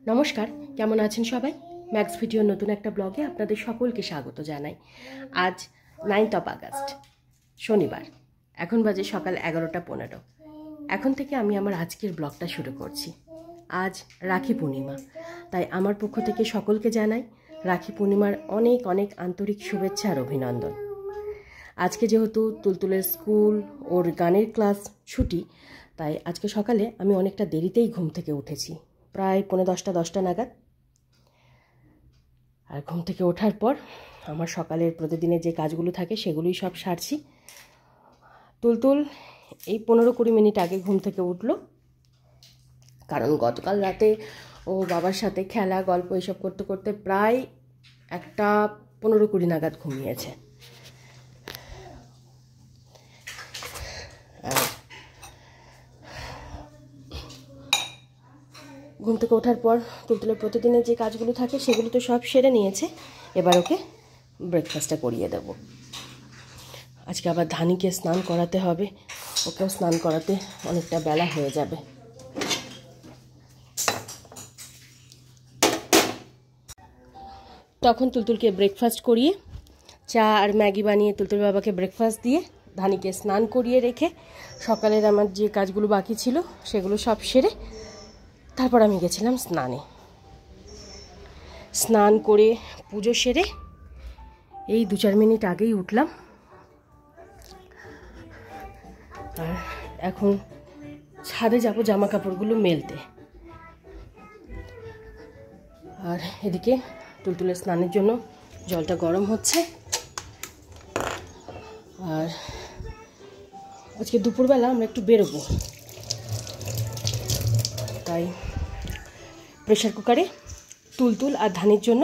নমস্কার, কেমন আছেন সবাই? ম্যাক্স ভিডিওর নতুন একটা ব্লগে আপনাদের সকলকে স্বাগত জানাই। আজ 9th আগস্ট, শনিবার। এখন বাজে সকাল 11:15। এখন থেকে আমি আমার আজকের ব্লগটা শুরু করছি। আজ রাখি পূর্ণিমা, তাই আমার পক্ষ থেকে সকলকে জানাই রাখি পূর্ণিমার অনেক অনেক আন্তরিক শুভেচ্ছা আর অভিনন্দন। আজকে যেহেতু তুলতুলের স্কুল, ওর গানের ক্লাস ছুটি, তাই আজকে সকালে আমি অনেকটা দেরিতেই ঘুম থেকে উঠেছি, প্রায় 10:45 নাগাদ। আর ঘুম থেকে ওঠার পর আমার সকালের প্রতিদিনের যে কাজগুলো থাকে সেগুলোই সব সারছি। তুলতুল এই 15-20 মিনিট আগে ঘুম থেকে উঠলো, কারণ গতকাল রাতে ও বাবার সাথে খেলা গল্প এসব করতে করতে প্রায় 1:15-20 নাগাদ ঘুমিয়েছে। ঘুম থেকে ওঠার পর তুলতুলের প্রতিদিনের যে কাজগুলো থাকে সেগুলো তো সব সেরে নিয়েছে। এবার ওকে ব্রেকফাস্টটা করিয়ে দেব। আজকে আবার ধানিকে স্নান করাতে হবে, ওকেও স্নান করাতে অনেকটা বেলা হয়ে যাবে। তখন তুলতুলকে ব্রেকফাস্ট করিয়ে চা আর ম্যাগি বানিয়ে তুলতুল বাবাকে ব্রেকফাস্ট দিয়ে ধানিকে স্নান করিয়ে রেখে সকালের আমার যে কাজগুলো বাকি ছিল সেগুলো সব সেরে তারপর আমি গেছিলাম স্নানে। স্নান করে পুজো সেরে এই 2-4 মিনিট আগেই উঠলাম। আর এখন ছাদে যাব জামা কাপড়গুলো মেলতে। আর এদিকে তুলতুলের স্নানের জন্য জলটা গরম হচ্ছে। আর আজকে দুপুরবেলা আমরা একটু বেরোবো, তাই প্রেশার কুকারে তুলতুল আর ধানের জন্য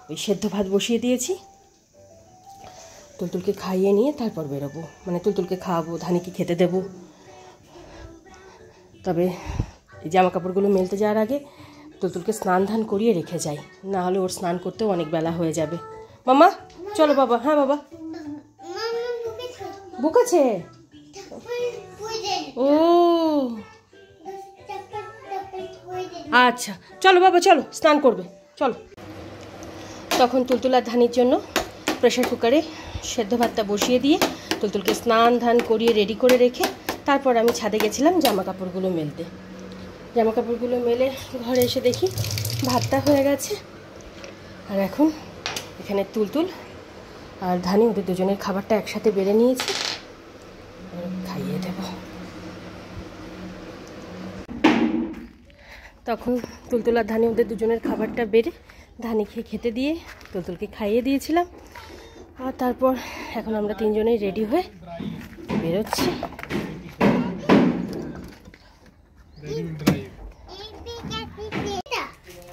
ওই সেদ্ধ ভাত বসিয়ে দিয়েছি। তুলতুলকে খাইয়ে নিয়ে তারপর বেরোবো, মানে তুলতুলকে খাওয়াবো, ধানিকে খেতে দেবো। তবে এই জামা কাপড়গুলো মেলতে যাওয়ার আগে তুলতুলকে স্নান ধান করিয়ে রেখে যাই, না হলে ওর স্নান করতেও অনেক বেলা হয়ে যাবে। মামা চলো বাবা। হ্যাঁ বাবা, বুক আছে। ও আচ্ছা, চলো বাবা, চলো স্নান করবে, চলো। তখন তুলতুল আর ধানির জন্য প্রেশার কুকারে সেদ্ধ ভাতটা বসিয়ে দিয়ে তুলতুলকে স্নান ধান করিয়ে রেডি করে রেখে তারপর আমি ছাদে গেছিলাম জামা কাপড়গুলো মেলতে। জামা কাপড়গুলো মেলে ঘরে এসে দেখি ভাতটা হয়ে গেছে। আর এখন এখানে তুলতুল আর ধানি ওদের দুজনের খাবারটা একসাথে বেড়ে নিয়েছি, খাইয়ে দেব। তখন তুলতুল আর ধানি ওদের দুজনের খাবারটা বেড়ে ধানিকে খেতে দিয়ে তুলতুলকে খাইয়ে দিয়েছিলাম। আর তারপর এখন আমরা তিনজনেই রেডি হয়ে বেরোচ্ছি।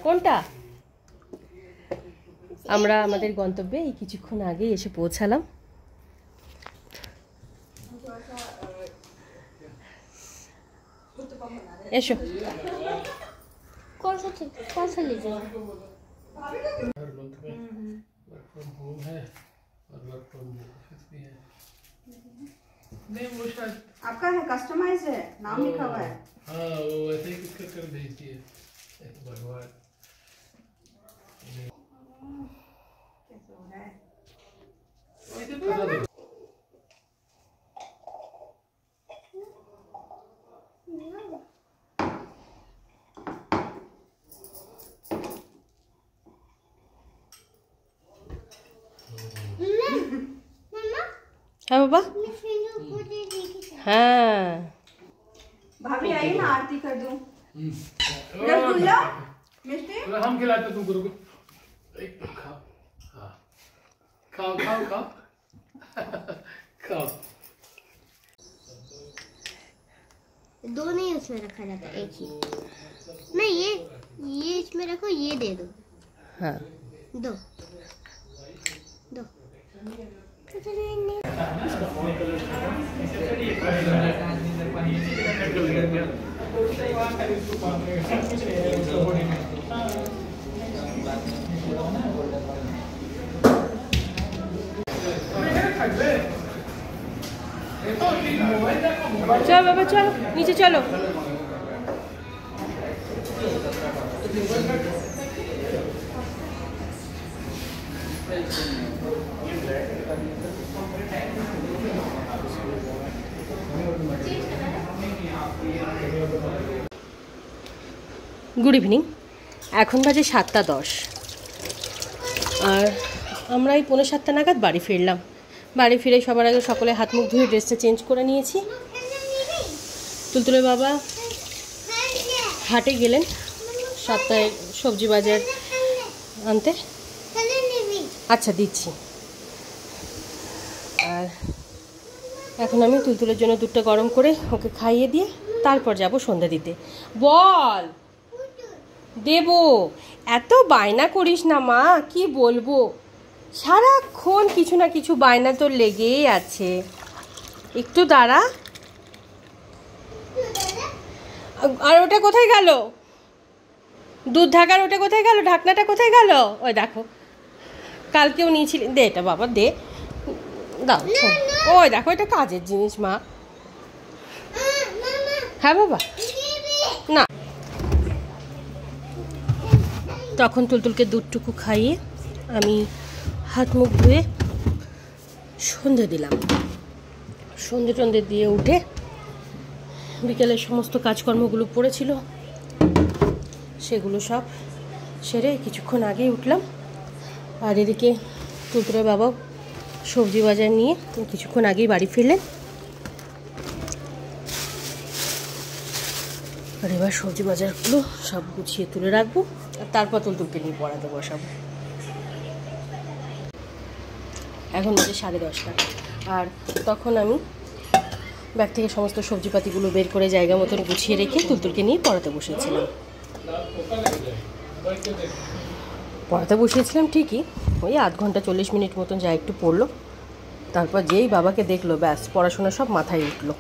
কোনটা? আমরা আমাদের গন্তব্যে এই কিছুক্ষণ আগেই এসে পৌঁছালাম। এসো। आपका है, कस्टमाइज है, नाम लिखा हुआ है। हाँ, वो ऐसे ही कुछ कर भेजती है भगवान। कैसे हो रहा है? हाँ बाबा। हाँ भाभी आई ना, आरती कर दूं। रसगुल्ला मिष्टी हम खिलाते तुमको, रुको। खाओ, हाँ खाओ खाओ खाओ खाओ। दो नहीं उसमें रखा जाता, एक ही। नहीं, ये इसमें रखो, ये दे दो। हाँ दो दो। चलो बाबा, चलो नीचे चलो। Good evening. এখন বাজে 7:10 আর আমরা এই 6:45 নাগাদ বাড়ি ফিরলাম। বাড়ি ফিরে সবার আগে সকলে হাত মুখ ধুয়ে ড্রেসটা চেঞ্জ করে নিয়েছি। তুলতুলের বাবা হাটে গেলেন 7টায় সবজি বাজার আনতে। আচ্ছা দিচ্ছি। আর এখন আমি তুলতুলের জন্য দুধটা গরম করে ওকে খাইয়ে দিয়ে তারপর যাব সন্ধ্যা দিতে। বল দেব, এত বায়না করিস না মা, কি বলবো, সারাক্ষণ কিছু না কিছু বায়না তোর লেগেই আছে। একটু দাঁড়া। আর ওটা কোথায় গেল? দুধ ঢাকার ওটা কোথায় গেল? ঢাকনাটা কোথায় গেল? ওই দেখো, কালকেও নিয়েছিলি। দে এটা বাবা, দে, দাও। ওই দেখো, এটা কাজের জিনিস মা। হ্যাঁ বাবা, না। তখন তুলতুলকে দুধটুকু খাইয়ে আমি হাত মুখ ধুয়ে সন্ধে দিলাম। সন্ধে টন্ধে দিয়ে উঠে বিকেলের সমস্ত কাজকর্মগুলো পড়েছিল, সেগুলো সব সেরে কিছুক্ষণ আগেই উঠলাম। আর এদিকে তুলতুলের বাবাও সবজি বাজার নিয়ে কিছুক্ষণ আগেই বাড়ি ফিরলেন। আর এবার সবজি বাজারগুলো সব গুছিয়ে তুলে রাখবো, আর তারপর তুলতুলকে নিয়ে পড়াতে বসাবো। এখন বাজে 10:30 আর তখন আমি ব্যাগ থেকে সমস্ত সবজিপাতিগুলো বের করে জায়গা মতন গুছিয়ে রেখে তুলতুলকে নিয়ে পড়াতে বসিয়েছিলাম। পড়াতে বসিয়েছিলাম ঠিকই, ওই 1 ঘন্টা 40 মিনিট মতন যা একটু পড়লো। তারপর যেই বাবাকে দেখলো, ব্যাস পড়াশোনা সব মাথায় উঠলো।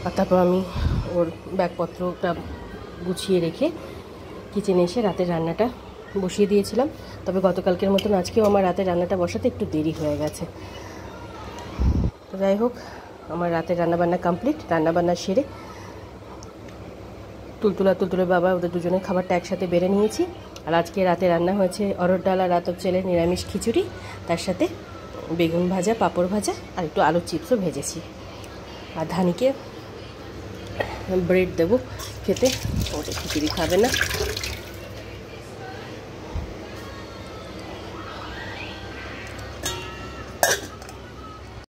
আর তারপর আমি ওর ব্যাগপত্রটা গুছিয়ে রেখে কিচেনে এসে রাতের রান্নাটা বসিয়ে দিয়েছিলাম। তবে গতকালকের মতন আজকেও আমার রাতের রান্নাটা বসাতে একটু দেরি হয়ে গেছে। যাই হোক, আমার রাতের রান্নাবান্না কমপ্লিট। রান্নাবান্না সেরে তুলতুলের বাবা ওদের দুজনের খাবারটা একসাথে বেড়ে নিয়েছি। আর আজকে রাতে রান্না হয়েছে অরহর ডাল আর রাতব চালের নিরামিষ খিচুড়ি, তার সাথে বেগুন ভাজা, পাঁপড় ভাজা আর একটু আলুর চিপসও ভেজেছি। আর ধানিকে ব্রেড দেবো খেতে, ওটা খিচুড়ি খাবে না।